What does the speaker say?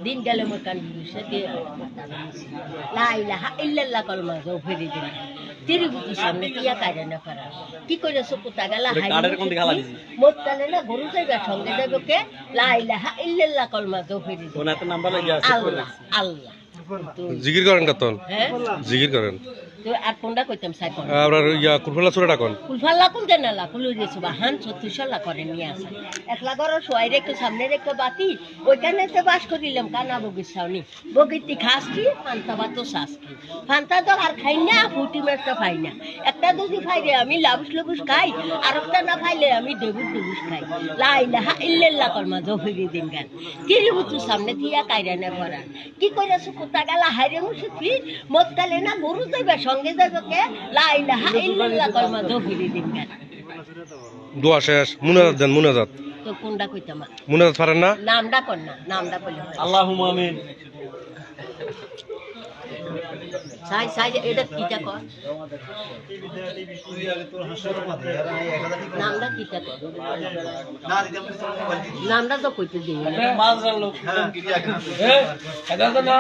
দিন গেলে মোর কান লাইলাহা ইল্লাল্লাহ কলমা যাও ফেরি দিন তিরুপতির সামনে টিয়া কাজে না পারা কি করেছো কোথা গেলা মোর তালে না গরু যাইবা সঙ্গে যাবো কে লাইলাহা ইল্লাল্লাহ কলমা যাও ফেরি দিন আল্লাহ আল্লাহ জিকির করেন কতন হ্যাঁ জিকির করেন তো আর কোনটা কইতাম সাই কোন আপনার ইয়া কুরফলা সুরাটা কোন কুলফাল্লা কোন দেনালা কুলু দিছো বা হান 36 করে নিয়ে আসা একলা ঘর সোয়াই রেখে সামনে রেখে বাতি ওইখানে তো বাস করিলাম কানা বগিসাওনি বগিতি খাসকি ফান্তা বাতো সাসকি ফান্তা তো আর খাই না ফুটি মাছটা খাই না একটা দুদি খাইলে আমি লাবুস লবুস খাই আর একটা না খাইলে আমি দেবুস দেবুস খাই লা ইলাহা ইল্লাল্লাহ কলমা জফিরি দিন গান কিরি বুতু সামনে দিয়া কাইরা না করা কি কইরাছো কোথা গেলা হাইরে মুসি মতকালে না গরু যাইবা সঙ্গে যাইবা কে লা ইলাহা ইল্লাল্লাহ কলমা জফিরি দিন গান দোয়া শেষ মুনাজাত দেন মুনাজাত তো কোনটা কইতাম মুনাজাত পারেন না নামটা কোন না নামটা বলি আল্লাহুম্মা আমিন সাই সাই এটা কিটা কর নামটা কিটা কর নামটা তো কইতে দিই মাঝরার লোক এটা তো না